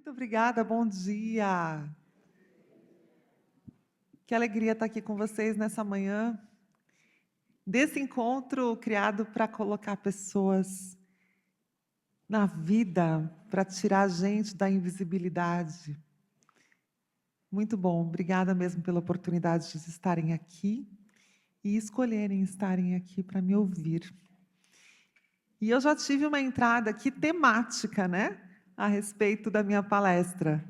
Muito obrigada, bom dia. Que alegria estar aqui com vocês nessa manhã, desse encontro criado para colocar pessoas na vida, para tirar a gente da invisibilidade. Muito bom, obrigada mesmo pela oportunidade de estarem aqui e escolherem estarem aqui para me ouvir. E eu já tive uma entrada aqui temática, né, a respeito da minha palestra,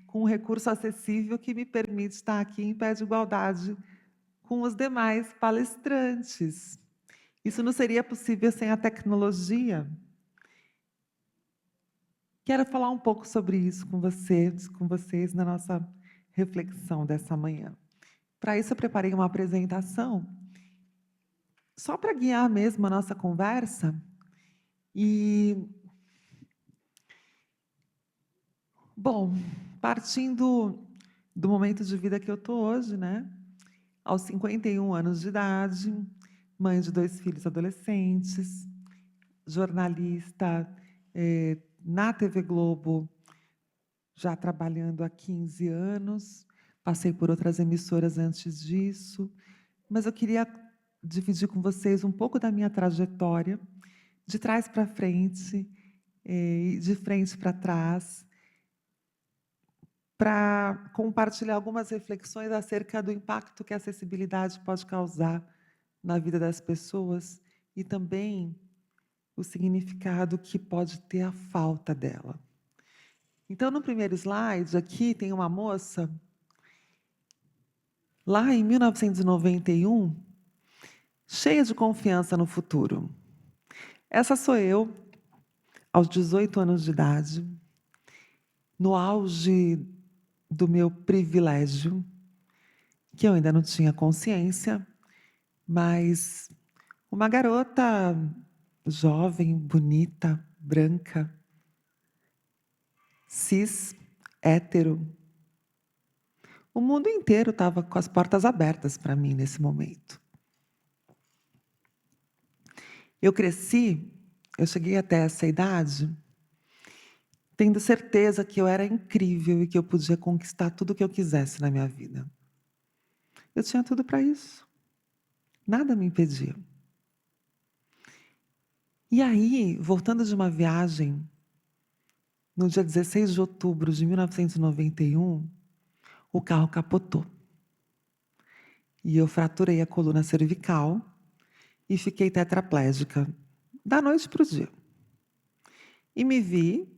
com um recurso acessível que me permite estar aqui em pé de igualdade com os demais palestrantes. Isso não seria possível sem a tecnologia. Quero falar um pouco sobre isso com vocês na nossa reflexão dessa manhã. Para isso, eu preparei uma apresentação, só para guiar mesmo a nossa conversa. Bom, partindo do momento de vida que eu estou hoje, né? Aos 51 anos de idade, mãe de 2 filhos adolescentes, jornalista na TV Globo, já trabalhando há 15 anos, passei por outras emissoras antes disso, mas eu queria dividir com vocês um pouco da minha trajetória, de trás para frente, e de frente para trás, para compartilhar algumas reflexões acerca do impacto que a acessibilidade pode causar na vida das pessoas e também o significado que pode ter a falta dela. Então, no primeiro slide, aqui tem uma moça, lá em 1991, cheia de confiança no futuro. Essa sou eu, aos 18 anos de idade, no auge do meu privilégio, que eu ainda não tinha consciência, mas uma garota jovem, bonita, branca, cis, hétero. O mundo inteiro estava com as portas abertas para mim nesse momento. Eu cresci, eu cheguei até essa idade, tendo certeza que eu era incrível e que eu podia conquistar tudo o que eu quisesse na minha vida. Eu tinha tudo para isso. Nada me impedia. E aí, voltando de uma viagem, no dia 16 de outubro de 1991, o carro capotou. E eu fraturei a coluna cervical e fiquei tetraplégica da noite para o dia. E me vi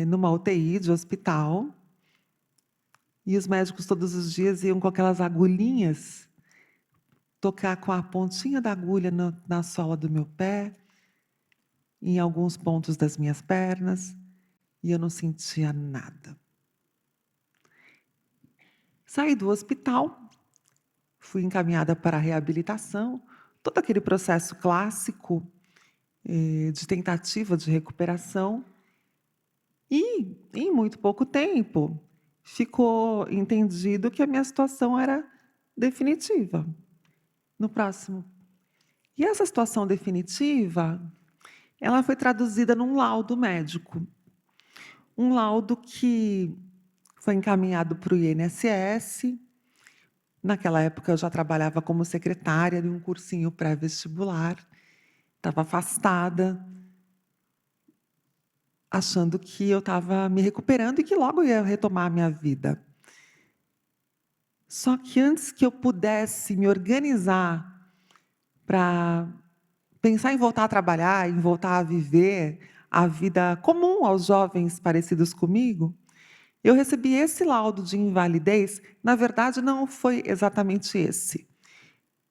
numa UTI de hospital, e os médicos todos os dias iam com aquelas agulhinhas tocar com a pontinha da agulha na sola do meu pé, em alguns pontos das minhas pernas, e eu não sentia nada. Saí do hospital, fui encaminhada para a reabilitação, todo aquele processo clássico de tentativa de recuperação, e em muito pouco tempo ficou entendido que a minha situação era definitiva. No próximo. E essa situação definitiva, ela foi traduzida num laudo médico. Um laudo que foi encaminhado para o INSS. Naquela época eu já trabalhava como secretária de um cursinho pré-vestibular. Estava afastada, achando que eu estava me recuperando e que logo ia retomar a minha vida. Só que antes que eu pudesse me organizar para pensar em voltar a trabalhar, em voltar a viver a vida comum aos jovens parecidos comigo, eu recebi esse laudo de invalidez. Na verdade, não foi exatamente esse,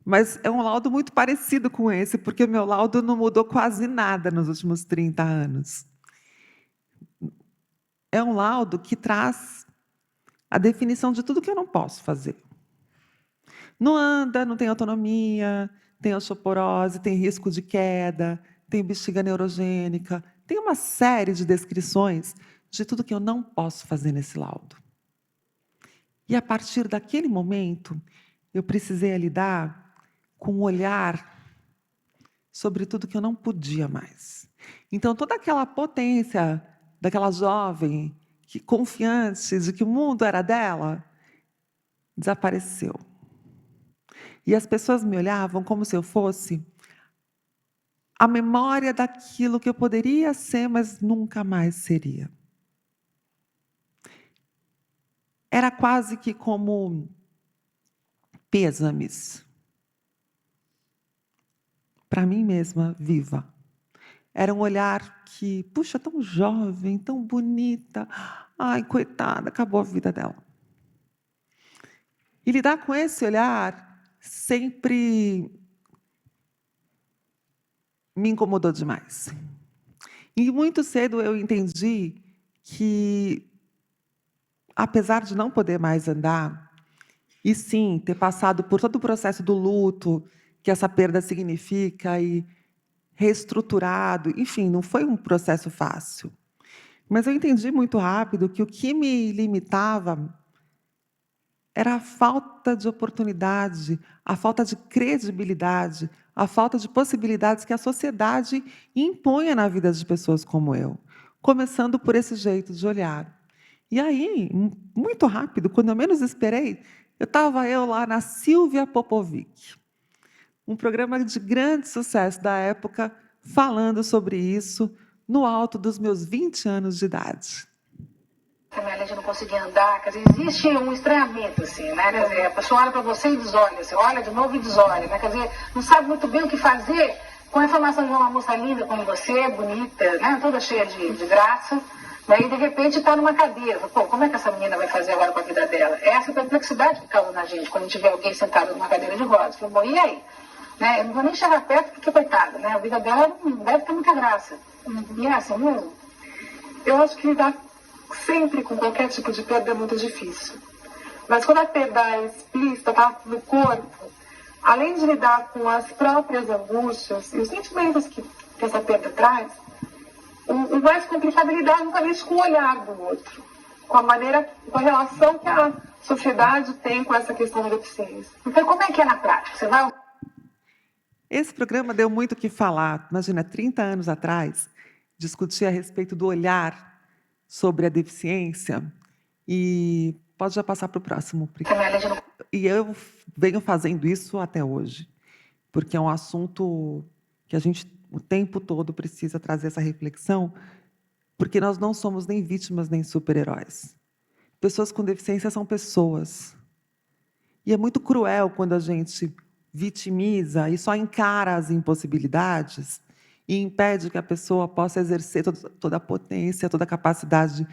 mas é um laudo muito parecido com esse, porque o meu laudo não mudou quase nada nos últimos 30 anos. É um laudo que traz a definição de tudo que eu não posso fazer. Não anda, não tem autonomia, tem osteoporose, tem risco de queda, tem bexiga neurogênica, tem uma série de descrições de tudo que eu não posso fazer nesse laudo. E a partir daquele momento, eu precisei lidar com um olhar sobre tudo que eu não podia mais. Então, toda aquela potência daquela jovem confiante de que o mundo era dela, desapareceu. E as pessoas me olhavam como se eu fosse a memória daquilo que eu poderia ser, mas nunca mais seria. Era quase que como pêsames para mim mesma, viva. Era um olhar que, puxa, tão jovem, tão bonita. Ai, coitada, acabou a vida dela. E lidar com esse olhar sempre me incomodou demais. E muito cedo eu entendi que, apesar de não poder mais andar, e sim ter passado por todo o processo do luto que essa perda significa e reestruturado, enfim, não foi um processo fácil. Mas eu entendi muito rápido que o que me limitava era a falta de oportunidade, a falta de credibilidade, a falta de possibilidades que a sociedade impunha na vida de pessoas como eu, começando por esse jeito de olhar. E aí, muito rápido, quando eu menos esperei, estava eu lá na Silvia Popovic, um programa de grande sucesso da época, falando sobre isso no alto dos meus 20 anos de idade. Também além de não conseguir andar, quer dizer, existe um estranhamento, assim, né? Quer dizer, a pessoa olha para você e desolha, você olha de novo e desolha, né? Quer dizer, não sabe muito bem o que fazer com a informação de uma moça linda como você, bonita, né? Toda cheia de graça, né? E de repente está numa cadeira. Pô, como é que essa menina vai fazer agora com a vida dela? É essa perplexidade que causa na gente quando a gente vê alguém sentado numa cadeira de rodas. Fala, bom, e aí? Né? Eu não vou nem chegar perto porque, coitada, né? A vida dela não deve ter muita graça. E é assim mesmo? Eu acho que lidar sempre com qualquer tipo de perda é muito difícil. Mas quando a perda é explícita, tá no corpo, além de lidar com as próprias angústias e os sentimentos que essa perda traz, o mais complicado é lidar justamente com o olhar do outro, com a maneira, com a relação que a sociedade tem com essa questão da deficiência. Então, como é que é na prática? Você vai... Esse programa deu muito o que falar. Imagina, 30 anos atrás, discutir a respeito do olhar sobre a deficiência, e pode já passar para o próximo. E eu venho fazendo isso até hoje, porque é um assunto que a gente o tempo todo precisa trazer essa reflexão, porque nós não somos nem vítimas nem super-heróis. Pessoas com deficiência são pessoas. E é muito cruel quando a gente vitimiza e só encara as impossibilidades e impede que a pessoa possa exercer toda a potência, toda a capacidade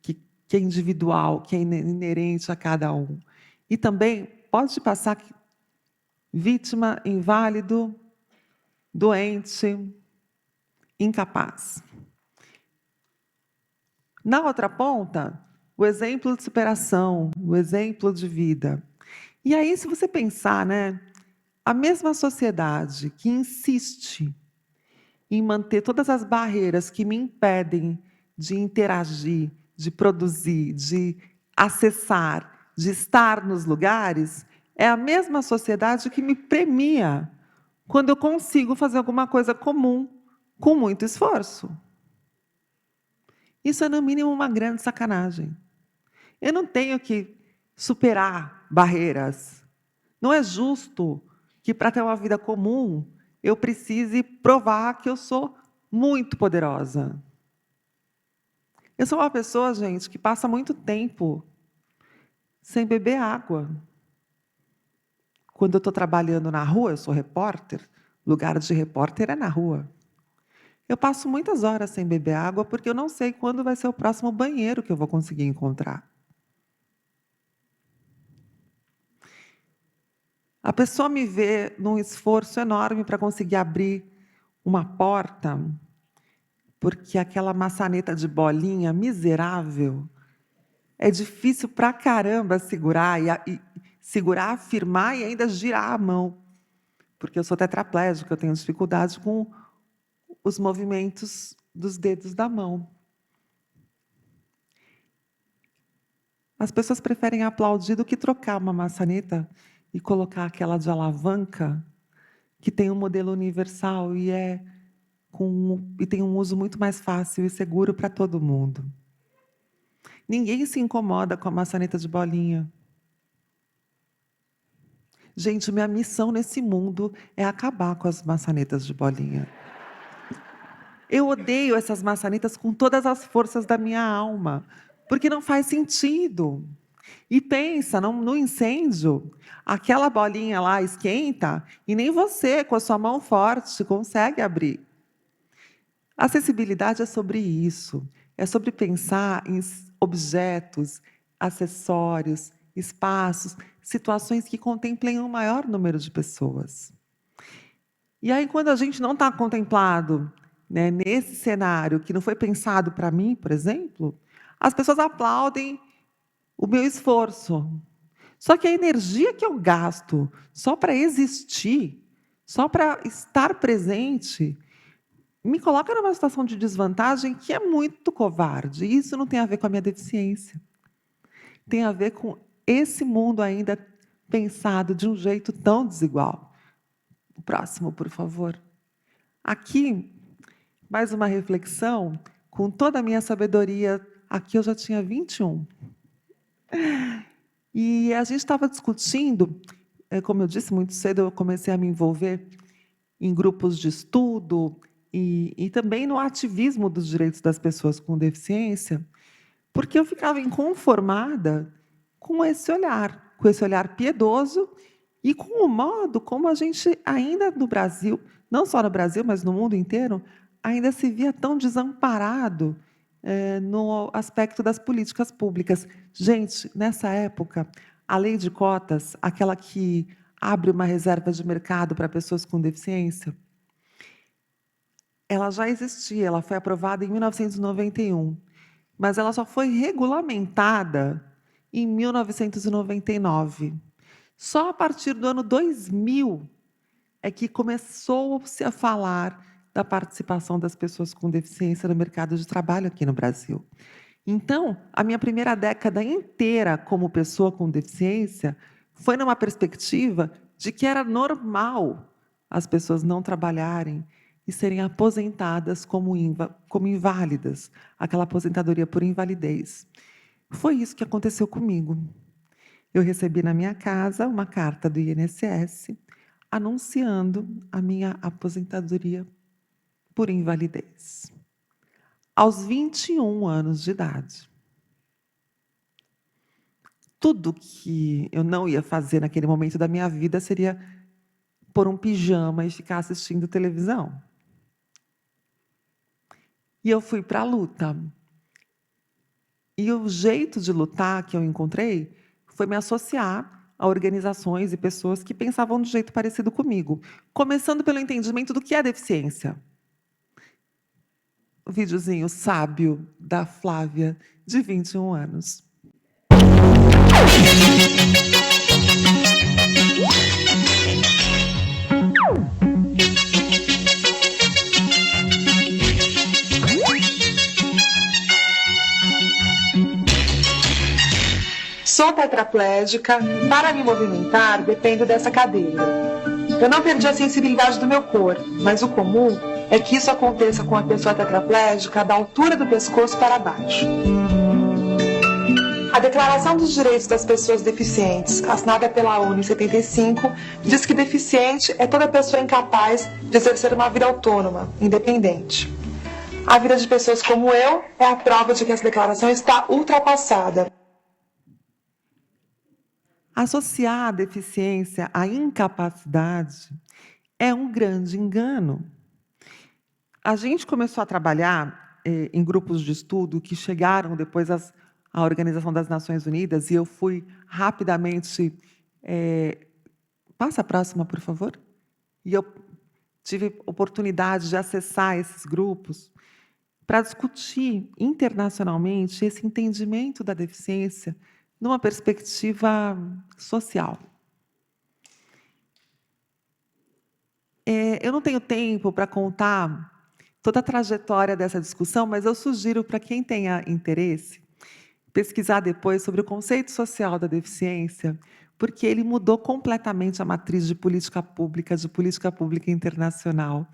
que é individual, que é inerente a cada um. E também pode passar vítima, inválido, doente, incapaz. Na outra ponta, o exemplo de superação, o exemplo de vida. E aí, se você pensar, né, a mesma sociedade que insiste em manter todas as barreiras que me impedem de interagir, de produzir, de acessar, de estar nos lugares, é a mesma sociedade que me premia quando eu consigo fazer alguma coisa comum com muito esforço. Isso é, no mínimo, uma grande sacanagem. Eu não tenho que superar barreiras. Não é justo que, para ter uma vida comum, eu precise provar que eu sou muito poderosa. Eu sou uma pessoa, gente, que passa muito tempo sem beber água. Quando eu estou trabalhando na rua, eu sou repórter, lugar de repórter é na rua. Eu passo muitas horas sem beber água porque eu não sei quando vai ser o próximo banheiro que eu vou conseguir encontrar. A pessoa me vê num esforço enorme para conseguir abrir uma porta, porque aquela maçaneta de bolinha miserável é difícil pra caramba segurar, e segurar, firmar e ainda girar a mão, porque eu sou tetraplégica, eu tenho dificuldade com os movimentos dos dedos da mão. As pessoas preferem aplaudir do que trocar uma maçaneta e colocar aquela de alavanca, que tem um modelo universal e tem um uso muito mais fácil e seguro para todo mundo. Ninguém se incomoda com a maçaneta de bolinha. Gente, minha missão nesse mundo é acabar com as maçanetas de bolinha. Eu odeio essas maçanetas com todas as forças da minha alma, porque não faz sentido. E pensa, no incêndio, aquela bolinha lá esquenta e nem você, com a sua mão forte, consegue abrir. Acessibilidade é sobre isso, é sobre pensar em objetos, acessórios, espaços, situações que contemplem um maior número de pessoas. E aí, quando a gente não está contemplado, né, nesse cenário que não foi pensado para mim, por exemplo, as pessoas aplaudem o meu esforço. Só que a energia que eu gasto só para existir, só para estar presente, me coloca numa situação de desvantagem que é muito covarde. E isso não tem a ver com a minha deficiência. Tem a ver com esse mundo ainda pensado de um jeito tão desigual. O próximo, por favor. Aqui, mais uma reflexão, com toda a minha sabedoria, aqui eu já tinha 21. E a gente estava discutindo, como eu disse, muito cedo eu comecei a me envolver em grupos de estudo e também no ativismo dos direitos das pessoas com deficiência, porque eu ficava inconformada com esse olhar piedoso e com o modo como a gente ainda no Brasil, não só no Brasil, mas no mundo inteiro, ainda se via tão desamparado no aspecto das políticas públicas. Gente, nessa época, a lei de cotas, aquela que abre uma reserva de mercado para pessoas com deficiência, ela já existia, ela foi aprovada em 1991, mas ela só foi regulamentada em 1999. Só a partir do ano 2000 é que começou-se a falar da participação das pessoas com deficiência no mercado de trabalho aqui no Brasil. Então, a minha primeira década inteira como pessoa com deficiência foi numa perspectiva de que era normal as pessoas não trabalharem e serem aposentadas como inválidas, aquela aposentadoria por invalidez. Foi isso que aconteceu comigo. Eu recebi na minha casa uma carta do INSS anunciando a minha aposentadoria por invalidez, aos 21 anos de idade. Tudo que eu não ia fazer naquele momento da minha vida seria pôr um pijama e ficar assistindo televisão. E eu fui para a luta. E o jeito de lutar que eu encontrei foi me associar a organizações e pessoas que pensavam de jeito parecido comigo, começando pelo entendimento do que é deficiência. O videozinho sábio da Flávia, de 21 anos. Sou tetraplégica, para me movimentar dependo dessa cadeira. Eu não perdi a sensibilidade do meu corpo, mas o comum é que isso aconteça com a pessoa tetraplégica da altura do pescoço para baixo. A Declaração dos Direitos das Pessoas Deficientes, assinada pela ONU em 75, diz que deficiente é toda pessoa incapaz de exercer uma vida autônoma, independente. A vida de pessoas como eu é a prova de que essa declaração está ultrapassada. Associar a deficiência à incapacidade é um grande engano. A gente começou a trabalhar em grupos de estudo que chegaram depois à Organização das Nações Unidas, e eu fui rapidamente... Passa a próxima, por favor. E eu tive oportunidade de acessar esses grupos para discutir internacionalmente esse entendimento da deficiência numa perspectiva social. Eu não tenho tempo para contar toda a trajetória dessa discussão, mas eu sugiro para quem tenha interesse pesquisar depois sobre o conceito social da deficiência, porque ele mudou completamente a matriz de política pública internacional,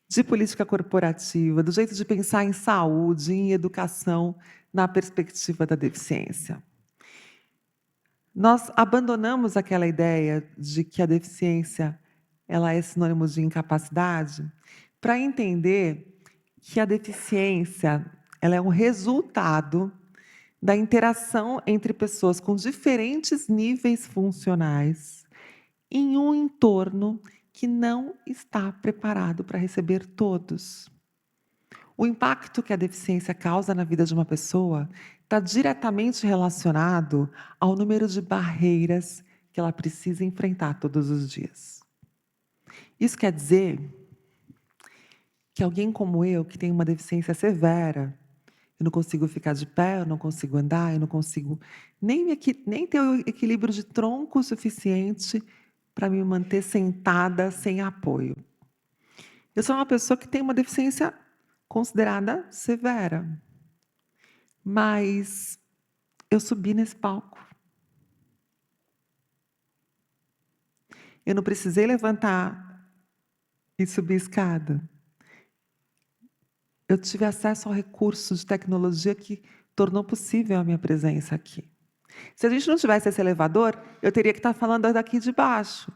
de política corporativa, do jeito de pensar em saúde, em educação na perspectiva da deficiência. Nós abandonamos aquela ideia de que a deficiência ela é sinônimo de incapacidade para entender que a deficiência ela é um resultado da interação entre pessoas com diferentes níveis funcionais em um entorno que não está preparado para receber todos. O impacto que a deficiência causa na vida de uma pessoa está diretamente relacionado ao número de barreiras que ela precisa enfrentar todos os dias. Isso quer dizer que alguém como eu, que tem uma deficiência severa, eu não consigo ficar de pé, eu não consigo andar, eu não consigo nem ter o equilíbrio de tronco suficiente para me manter sentada sem apoio. Eu sou uma pessoa que tem uma deficiência considerada severa, mas eu subi nesse palco. Eu não precisei levantar e subir a escada. Eu tive acesso ao recurso de tecnologia que tornou possível a minha presença aqui. Se a gente não tivesse esse elevador, eu teria que estar falando daqui de baixo.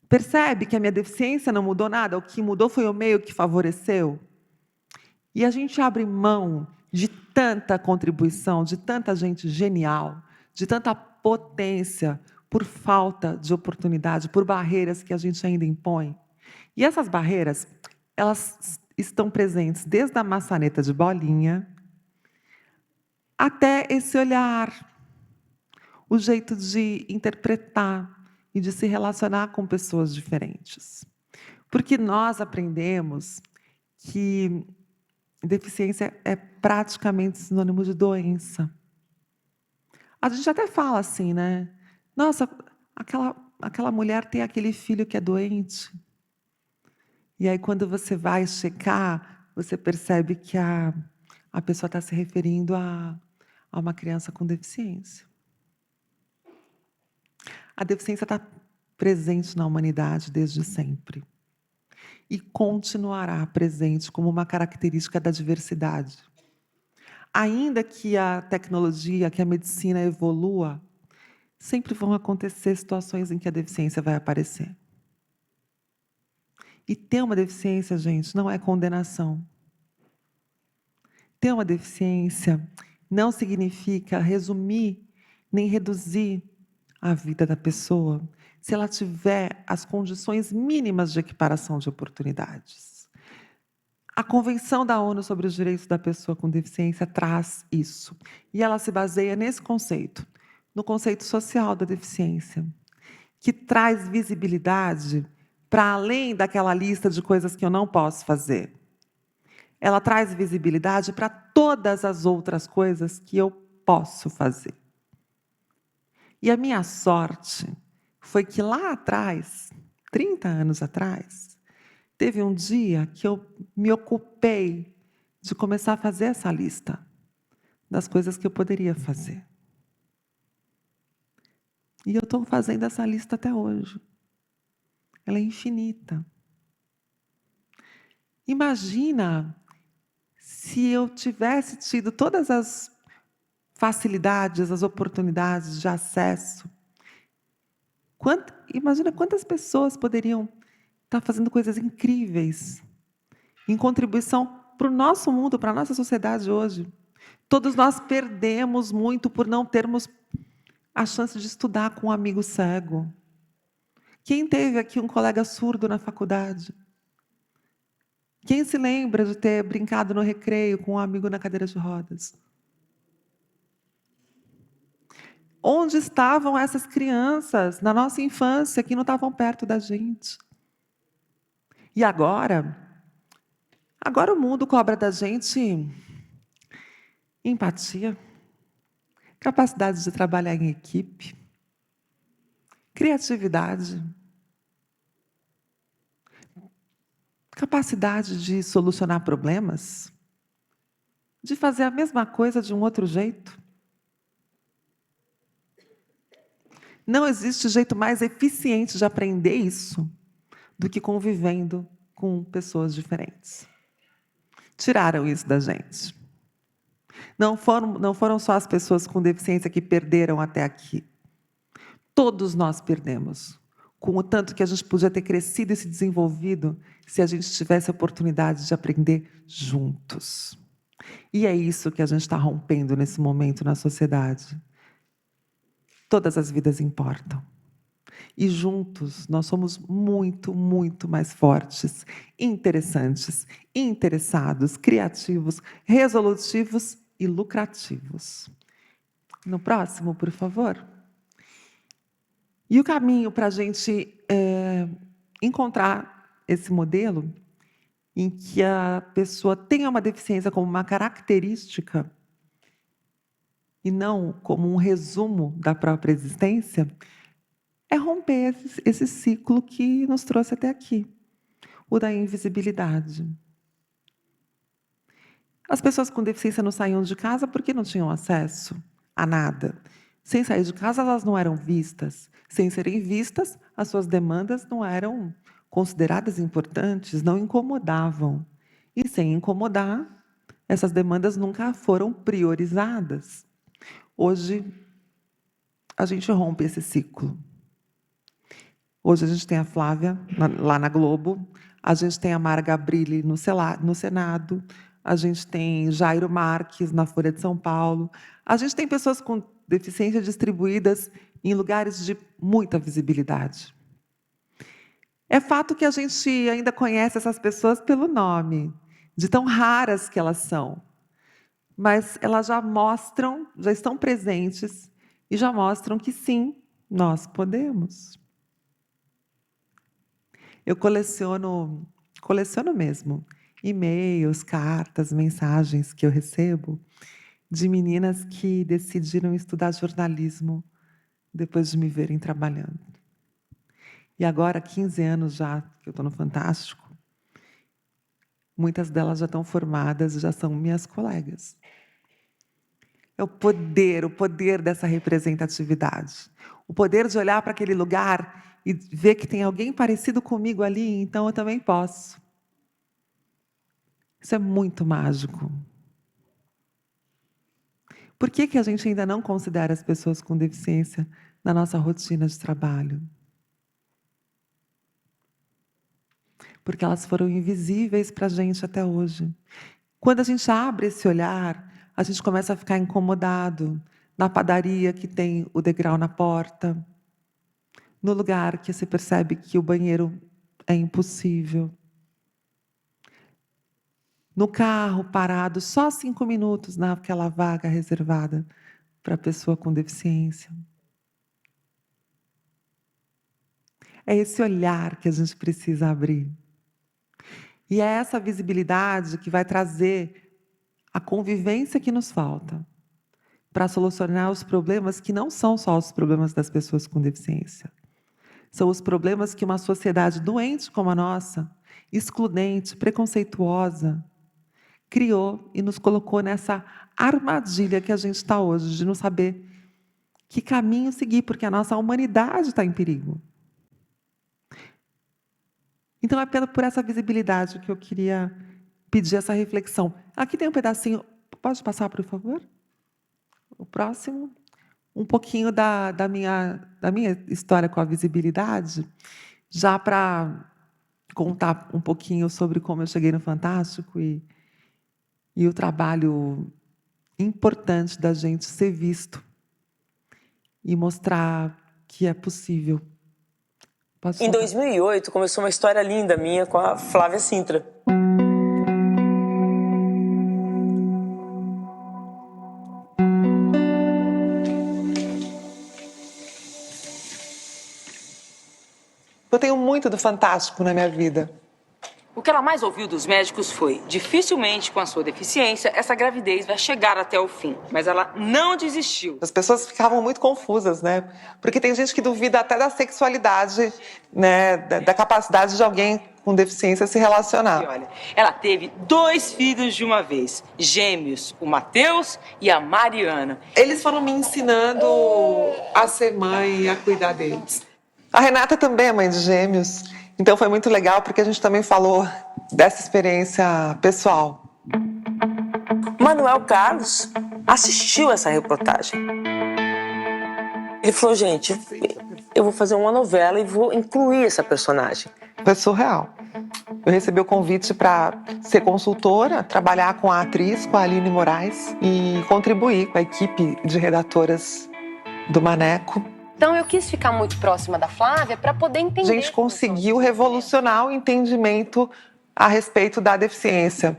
Percebe que a minha deficiência não mudou nada? O que mudou foi o meio que favoreceu? E a gente abre mão de tanta contribuição, de tanta gente genial, de tanta potência, por falta de oportunidade, por barreiras que a gente ainda impõe. E essas barreiras, elas estão presentes desde a maçaneta de bolinha até esse olhar, o jeito de interpretar e de se relacionar com pessoas diferentes. Porque nós aprendemos que deficiência é praticamente sinônimo de doença. A gente até fala assim, né? Nossa, aquela mulher tem aquele filho que é doente. E aí, quando você vai checar, você percebe que a pessoa está se referindo a uma criança com deficiência. A deficiência está presente na humanidade desde sempre. E continuará presente como uma característica da diversidade. Ainda que a tecnologia, que a medicina evolua, sempre vão acontecer situações em que a deficiência vai aparecer. E ter uma deficiência, gente, não é condenação. Ter uma deficiência não significa resumir nem reduzir a vida da pessoa se ela tiver as condições mínimas de equiparação de oportunidades. A Convenção da ONU sobre os Direitos da Pessoa com Deficiência traz isso. E ela se baseia nesse conceito, no conceito social da deficiência, que traz visibilidade para além daquela lista de coisas que eu não posso fazer. Ela traz visibilidade para todas as outras coisas que eu posso fazer. E a minha sorte foi que lá atrás, 30 anos atrás, teve um dia que eu me ocupei de começar a fazer essa lista das coisas que eu poderia fazer. E eu estou fazendo essa lista até hoje. Ela é infinita. Imagina se eu tivesse tido todas as facilidades, as oportunidades de acesso. Imagina quantas pessoas poderiam estar fazendo coisas incríveis, em contribuição para o nosso mundo, para a nossa sociedade hoje. Todos nós perdemos muito por não termos a chance de estudar com um amigo cego. Quem teve aqui um colega surdo na faculdade? Quem se lembra de ter brincado no recreio com um amigo na cadeira de rodas? Onde estavam essas crianças na nossa infância que não estavam perto da gente? E agora o mundo cobra da gente empatia, capacidade de trabalhar em equipe, criatividade, capacidade de solucionar problemas, de fazer a mesma coisa de um outro jeito. Não existe jeito mais eficiente de aprender isso do que convivendo com pessoas diferentes. tiraram isso da gente. Não foram só as pessoas com deficiência que perderam até aqui. Todos nós perdemos, com o tanto que a gente podia ter crescido e se desenvolvido se a gente tivesse a oportunidade de aprender juntos. E é isso que a gente está rompendo nesse momento na sociedade. Todas as vidas importam. E juntos nós somos muito, muito mais fortes, interessantes, interessados, criativos, resolutivos e lucrativos. No próximo, por favor. E o caminho para a gente encontrar esse modelo em que a pessoa tenha uma deficiência como uma característica e não como um resumo da própria existência, é romper esse ciclo que nos trouxe até aqui, o da invisibilidade. As pessoas com deficiência não saíam de casa porque não tinham acesso a nada. Sem sair de casa, elas não eram vistas. Sem serem vistas, as suas demandas não eram consideradas importantes, não incomodavam. E sem incomodar, essas demandas nunca foram priorizadas. Hoje, a gente rompe esse ciclo. Hoje a gente tem a Flávia, lá na Globo, a gente tem a Mara Gabrilli no Senado, a gente tem Jairo Marques na Folha de São Paulo, a gente tem pessoas com deficiência distribuídas em lugares de muita visibilidade. É fato que a gente ainda conhece essas pessoas pelo nome, de tão raras que elas são, mas elas já estão presentes e já mostram que sim, nós podemos. Eu coleciono mesmo e-mails, cartas, mensagens que eu recebo de meninas que decidiram estudar jornalismo depois de me verem trabalhando. E agora, 15 anos já que eu estou no Fantástico, muitas delas já estão formadas, já são minhas colegas. É o poder dessa representatividade. O poder de olhar para aquele lugar e ver que tem alguém parecido comigo ali, então eu também posso. Isso é muito mágico. Por que a gente ainda não considera as pessoas com deficiência na nossa rotina de trabalho? Porque elas foram invisíveis para a gente até hoje. Quando a gente abre esse olhar, a gente começa a ficar incomodado na padaria que tem o degrau na porta, no lugar que você percebe que o banheiro é impossível, no carro parado só 5 minutos naquela vaga reservada para a pessoa com deficiência. É esse olhar que a gente precisa abrir. E é essa visibilidade que vai trazer a convivência que nos falta para solucionar os problemas que não são só os problemas das pessoas com deficiência. São os problemas que uma sociedade doente como a nossa, excludente, preconceituosa, criou e nos colocou nessa armadilha que a gente está hoje, de não saber que caminho seguir, porque a nossa humanidade está em perigo. Então, é por essa visibilidade que eu queria pedir essa reflexão. Aqui tem um pedacinho, pode passar, por favor? O próximo. Um pouquinho da minha história com a visibilidade, já para contar um pouquinho sobre como eu cheguei no Fantástico e o trabalho importante da gente ser visto e mostrar que é possível. Em 2008, começou uma história linda minha com a Flávia Sintra. Eu tenho muito do Fantástico na minha vida. O que ela mais ouviu dos médicos foi: dificilmente, com a sua deficiência, essa gravidez vai chegar até o fim. Mas ela não desistiu. As pessoas ficavam muito confusas, né? Porque tem gente que duvida até da sexualidade, né? Da capacidade de alguém com deficiência se relacionar. E olha, ela teve 2 filhos de uma vez, gêmeos, o Matheus e a Mariana. Eles foram me ensinando a ser mãe e a cuidar deles. A Renata também é mãe de gêmeos. Então foi muito legal, porque a gente também falou dessa experiência pessoal. Manuel Carlos assistiu essa reportagem. Ele falou, gente, eu vou fazer uma novela e vou incluir essa personagem. Foi surreal. Eu recebi o convite para ser consultora, trabalhar com a atriz, com a Aline Moraes, e contribuir com a equipe de redatoras do Maneco. Então eu quis ficar muito próxima da Flávia para poder entender. A gente conseguiu revolucionar o entendimento a respeito da deficiência.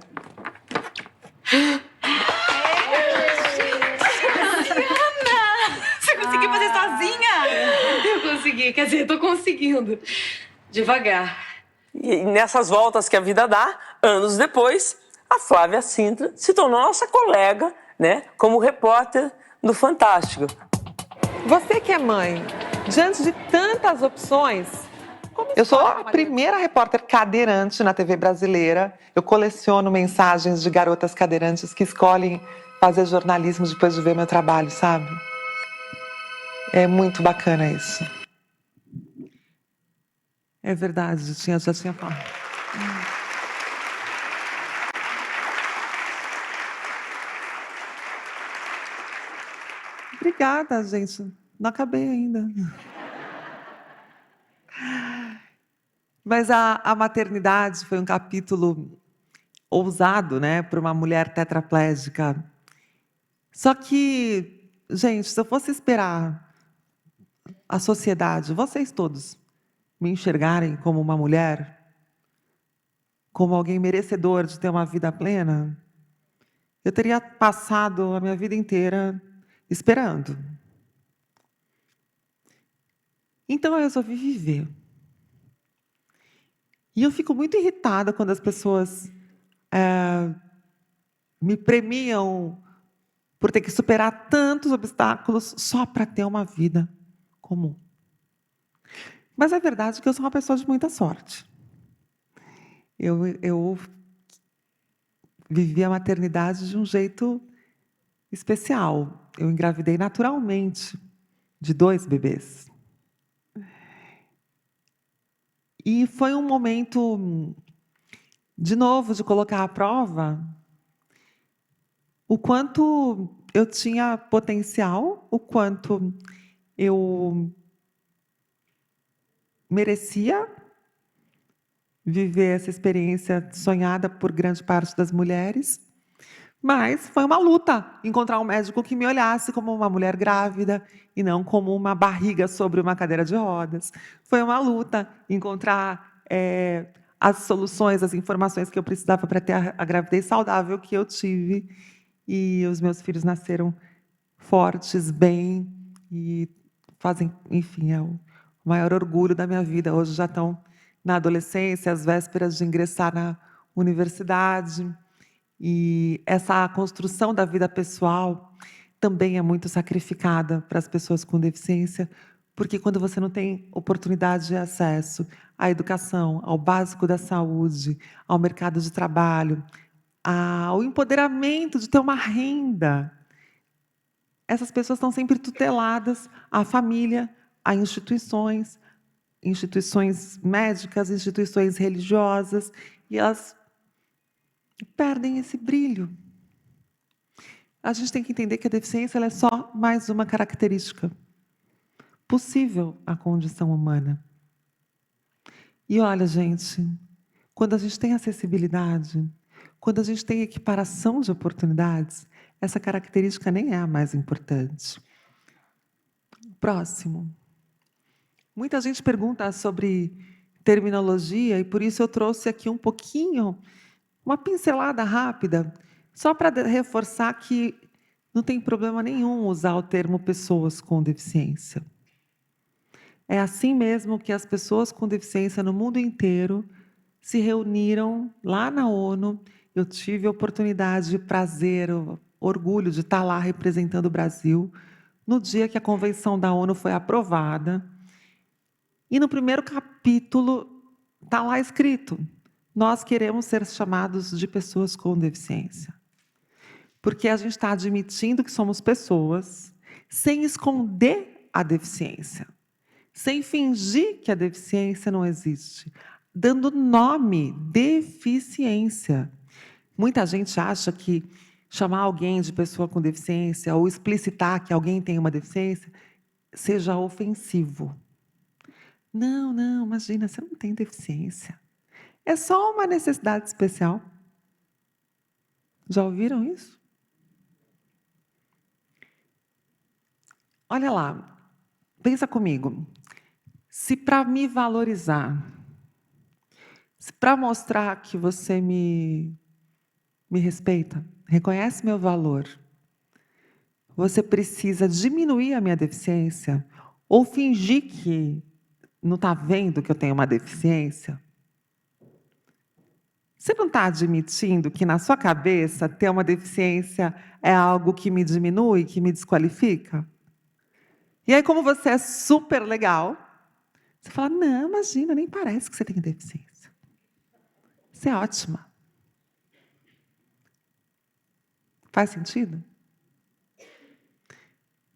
Você conseguiu fazer sozinha? Eu consegui, quer dizer, eu tô conseguindo. Devagar. E nessas voltas que a vida dá, anos depois, a Flávia Sintra se tornou nossa colega, né, como repórter do Fantástico. Você que é mãe, diante de tantas opções, eu sou a primeira repórter cadeirante na TV brasileira. Eu coleciono mensagens de garotas cadeirantes que escolhem fazer jornalismo depois de ver meu trabalho, sabe? É muito bacana isso. É verdade, já tinha falado. Obrigada, gente. Não acabei ainda. Mas a maternidade foi um capítulo ousado, né, para uma mulher tetraplégica. Só que, gente, se eu fosse esperar a sociedade, vocês todos, me enxergarem como uma mulher, como alguém merecedor de ter uma vida plena, eu teria passado a minha vida inteira esperando. Então eu resolvi viver. E eu fico muito irritada quando as pessoas me premiam por ter que superar tantos obstáculos só para ter uma vida comum. Mas é verdade que eu sou uma pessoa de muita sorte. Eu vivi a maternidade de um jeito especial. Eu engravidei naturalmente de 2 bebês. E foi um momento, de novo, de colocar à prova o quanto eu tinha potencial, o quanto eu merecia viver essa experiência sonhada por grande parte das mulheres. Mas foi uma luta encontrar um médico que me olhasse como uma mulher grávida e não como uma barriga sobre uma cadeira de rodas. Foi uma luta encontrar as soluções, as informações que eu precisava para ter a gravidez saudável que eu tive. E os meus filhos nasceram fortes, bem, e fazem, enfim, é o maior orgulho da minha vida. Hoje já estão na adolescência, às vésperas de ingressar na universidade. E essa construção da vida pessoal também é muito sacrificada para as pessoas com deficiência, porque quando você não tem oportunidade de acesso à educação, ao básico da saúde, ao mercado de trabalho, ao empoderamento de ter uma renda, essas pessoas estão sempre tuteladas à família, a instituições médicas, instituições religiosas, e elas perdem esse brilho. A gente tem que entender que a deficiência ela é só mais uma característica possível à condição humana. E olha, gente, quando a gente tem acessibilidade, quando a gente tem equiparação de oportunidades, essa característica nem é a mais importante. Próximo. Muita gente pergunta sobre terminologia e por isso eu trouxe aqui um pouquinho, uma pincelada rápida, só para reforçar que não tem problema nenhum usar o termo pessoas com deficiência. É assim mesmo que as pessoas com deficiência no mundo inteiro se reuniram lá na ONU. Eu tive a oportunidade, o prazer, o orgulho de estar lá representando o Brasil no dia que a Convenção da ONU foi aprovada. E no primeiro capítulo está lá escrito: nós queremos ser chamados de pessoas com deficiência. Porque a gente está admitindo que somos pessoas sem esconder a deficiência, sem fingir que a deficiência não existe, dando nome deficiência. Muita gente acha que chamar alguém de pessoa com deficiência ou explicitar que alguém tem uma deficiência seja ofensivo. Não, não, imagina, você não tem deficiência. É só uma necessidade especial. Já ouviram isso? Olha lá, pensa comigo. Se para me valorizar, se para mostrar que você me respeita, reconhece meu valor, você precisa diminuir a minha deficiência ou fingir que não está vendo que eu tenho uma deficiência, você não está admitindo que na sua cabeça ter uma deficiência é algo que me diminui, que me desqualifica? E aí, como você é super legal, você fala, não, imagina, nem parece que você tem deficiência. Você é ótima. Faz sentido?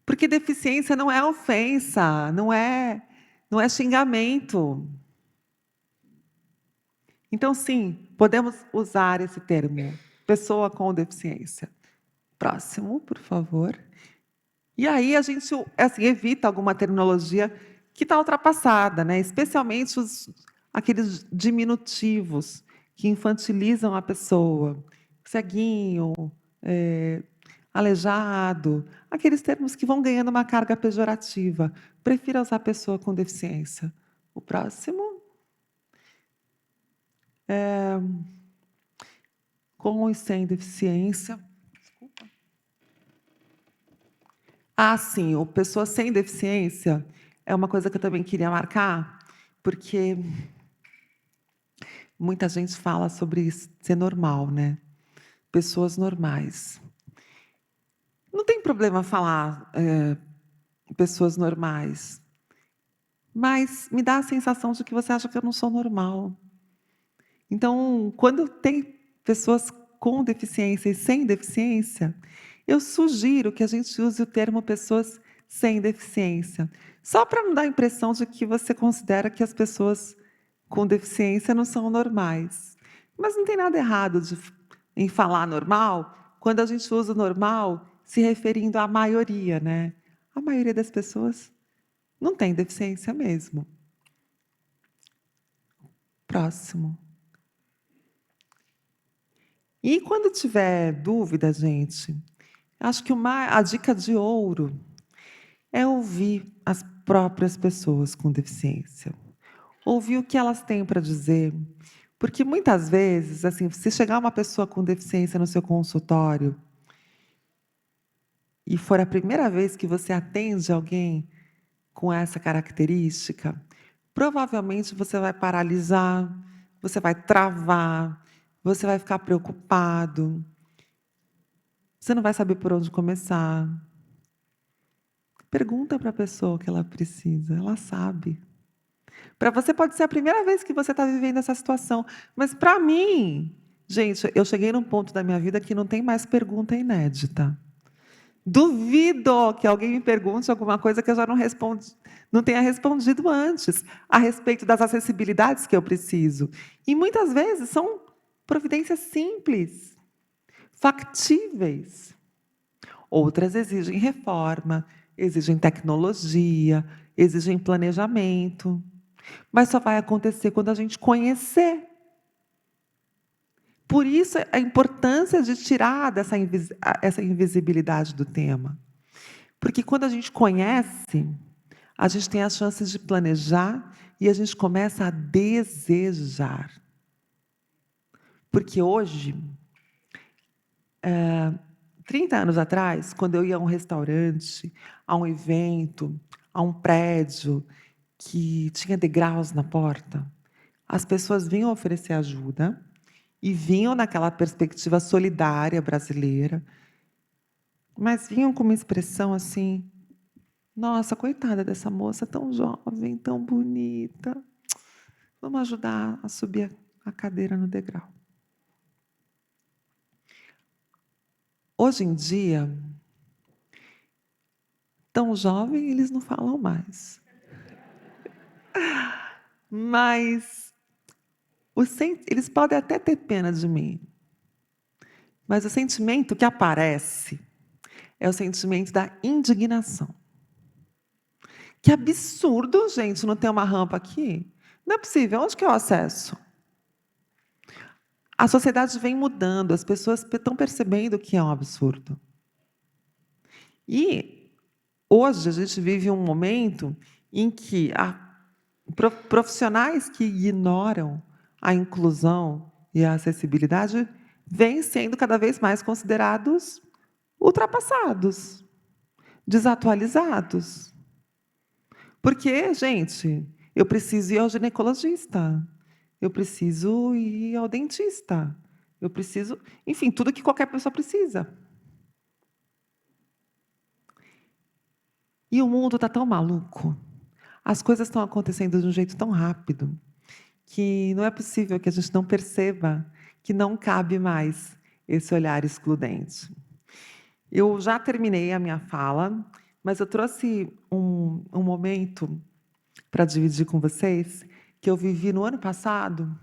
Porque deficiência não é ofensa, não é xingamento. Então, sim, podemos usar esse termo, pessoa com deficiência. Próximo, por favor. E aí a gente assim, evita alguma terminologia que está ultrapassada, né? Especialmente aqueles diminutivos que infantilizam a pessoa. Ceguinho, aleijado, aqueles termos que vão ganhando uma carga pejorativa. Prefira usar pessoa com deficiência. O próximo. Com e sem deficiência. Desculpa. Ah, sim, o pessoa sem deficiência é uma coisa que eu também queria marcar, porque muita gente fala sobre isso, ser normal, né? Pessoas normais. Não tem problema falar pessoas normais, mas me dá a sensação de que você acha que eu não sou normal. Então, quando tem pessoas com deficiência e sem deficiência, eu sugiro que a gente use o termo pessoas sem deficiência, só para não dar a impressão de que você considera que as pessoas com deficiência não são normais. Mas não tem nada errado em falar normal, quando a gente usa o normal se referindo à maioria, né? A maioria das pessoas não tem deficiência mesmo. Próximo. E quando tiver dúvida, gente, acho que a dica de ouro é ouvir as próprias pessoas com deficiência. Ouvir o que elas têm para dizer. Porque muitas vezes, assim, se chegar uma pessoa com deficiência no seu consultório e for a primeira vez que você atende alguém com essa característica, provavelmente você vai paralisar, você vai travar, você vai ficar preocupado. Você não vai saber por onde começar. Pergunta para a pessoa o que ela precisa, ela sabe. Para você pode ser a primeira vez que você está vivendo essa situação, mas para mim, gente, eu cheguei num ponto da minha vida que não tem mais pergunta inédita. Duvido que alguém me pergunte alguma coisa que eu já não tenha respondido antes, a respeito das acessibilidades que eu preciso. E muitas vezes são providências simples, factíveis. Outras exigem reforma, exigem tecnologia, exigem planejamento. Mas só vai acontecer quando a gente conhecer. Por isso, a importância de tirar essa invisibilidade do tema. Porque quando a gente conhece, a gente tem as chances de planejar e a gente começa a desejar. Porque hoje, 30 anos atrás, quando eu ia a um restaurante, a um evento, a um prédio que tinha degraus na porta, as pessoas vinham oferecer ajuda e vinham naquela perspectiva solidária brasileira, mas vinham com uma expressão assim, nossa, coitada dessa moça tão jovem, tão bonita, vamos ajudar a subir a cadeira no degrau. Hoje em dia, tão jovem, eles não falam mais. Mas eles podem até ter pena de mim. Mas o sentimento que aparece é o sentimento da indignação. Que absurdo, gente, não ter uma rampa aqui. Não é possível. Onde que é o acesso? A sociedade vem mudando, as pessoas estão percebendo que é um absurdo. E hoje a gente vive um momento em que profissionais que ignoram a inclusão e a acessibilidade vêm sendo cada vez mais considerados ultrapassados, desatualizados. Porque, gente, eu preciso ir ao ginecologista, eu preciso ir ao dentista, eu preciso... Enfim, tudo que qualquer pessoa precisa. E o mundo está tão maluco, as coisas estão acontecendo de um jeito tão rápido, que não é possível que a gente não perceba que não cabe mais esse olhar excludente. Eu já terminei a minha fala, mas eu trouxe um momento para dividir com vocês, que eu vivi no ano passado,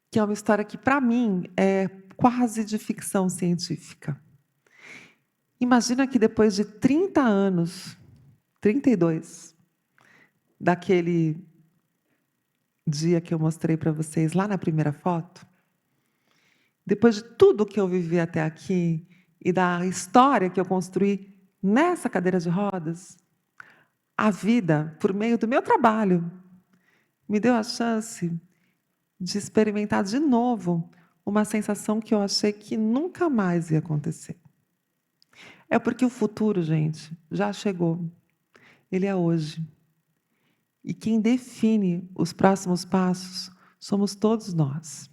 que é uma história que, para mim, é quase de ficção científica. Imagina que depois de 30 anos, 32, daquele dia que eu mostrei para vocês lá na primeira foto, depois de tudo que eu vivi até aqui e da história que eu construí nessa cadeira de rodas, a vida, por meio do meu trabalho, me deu a chance de experimentar de novo uma sensação que eu achei que nunca mais ia acontecer. É porque o futuro, gente, já chegou. Ele é hoje. E quem define os próximos passos somos todos nós.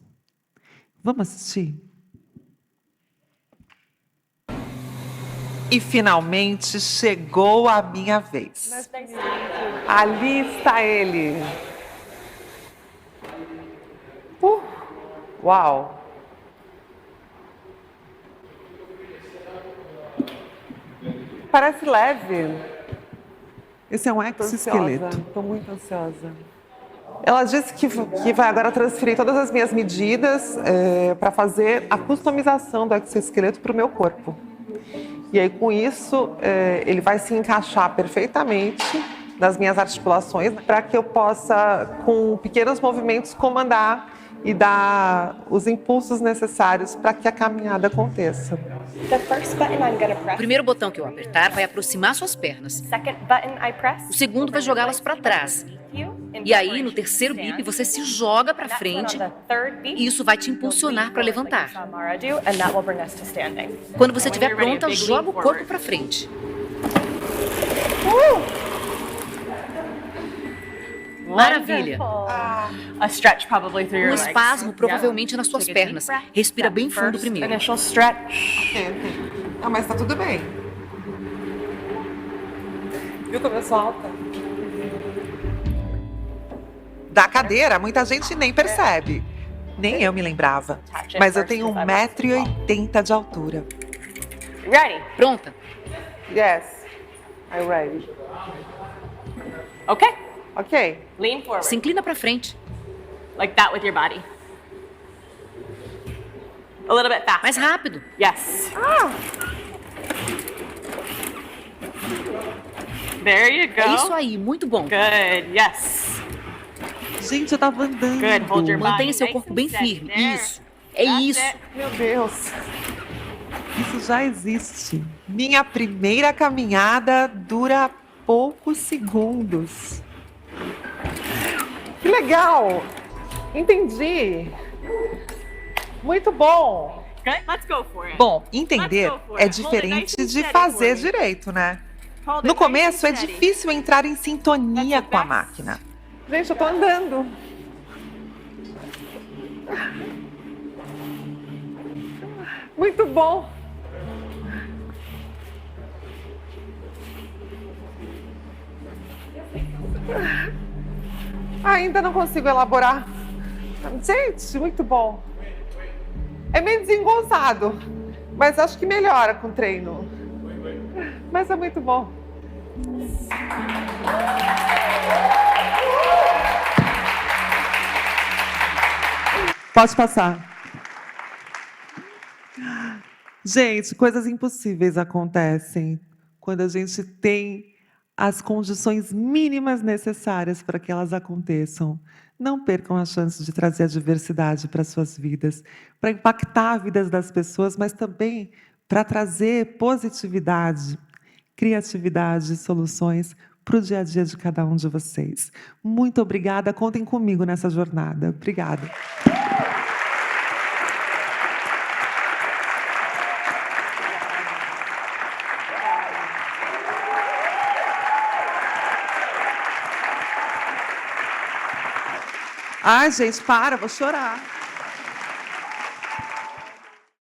Vamos assistir? E finalmente chegou a minha vez. Ali está ele. Uau! Parece leve. Esse é um exoesqueleto. Estou muito ansiosa. Ela disse que vai agora transferir todas as minhas medidas para fazer a customização do exoesqueleto para o meu corpo. E aí, com isso, ele vai se encaixar perfeitamente nas minhas articulações para que eu possa, com pequenos movimentos, comandar e dar os impulsos necessários para que a caminhada aconteça. O primeiro botão que eu apertar vai aproximar suas pernas. O segundo vai jogá-las para trás. E aí, no terceiro bip, você se joga para frente e isso vai te impulsionar para levantar. Quando você estiver pronta, joga o corpo para frente. Maravilha! Um espasmo provavelmente nas suas pernas. Respira bem fundo primeiro. Ok. Ah, mas tá tudo bem. Viu como eu sou alta? Da cadeira, muita gente nem percebe. Nem eu me lembrava. Mas eu tenho 1,80 m de altura. Pronta? Yes, I'm ready. Okay. Ok. Lean forward. Se inclina para frente. Like that with your body. A little bit faster. Mais rápido. Yes. There you go. É isso aí, muito bom. Good. Yes. Gente, eu tava andando. Good. Hold your body. Mantenha seu nice corpo and bem steady. firme. There. Isso. É That's isso. it. Meu Deus. Isso já existe. Minha primeira caminhada dura poucos segundos. Que legal! Entendi. Muito bom. Good. Let's go for it. Bom, entender Let's go for é it. Hold it nice diferente and de steady fazer for me. direito, né? Hold it No nice começo and é steady. difícil entrar em sintonia That's the com a best. máquina. Gente, eu tô andando. Muito bom. Ainda não consigo elaborar. Gente, muito bom. É meio desengonçado, mas acho que melhora com o treino. Mas é muito bom. Pode passar. Gente, coisas impossíveis acontecem quando a gente tem as condições mínimas necessárias para que elas aconteçam. Não percam a chance de trazer a diversidade para suas vidas, para impactar a vida das pessoas, mas também para trazer positividade, criatividade e soluções para o dia a dia de cada um de vocês. Muito obrigada, contem comigo nessa jornada. Obrigada. Ai, gente, para, vou chorar.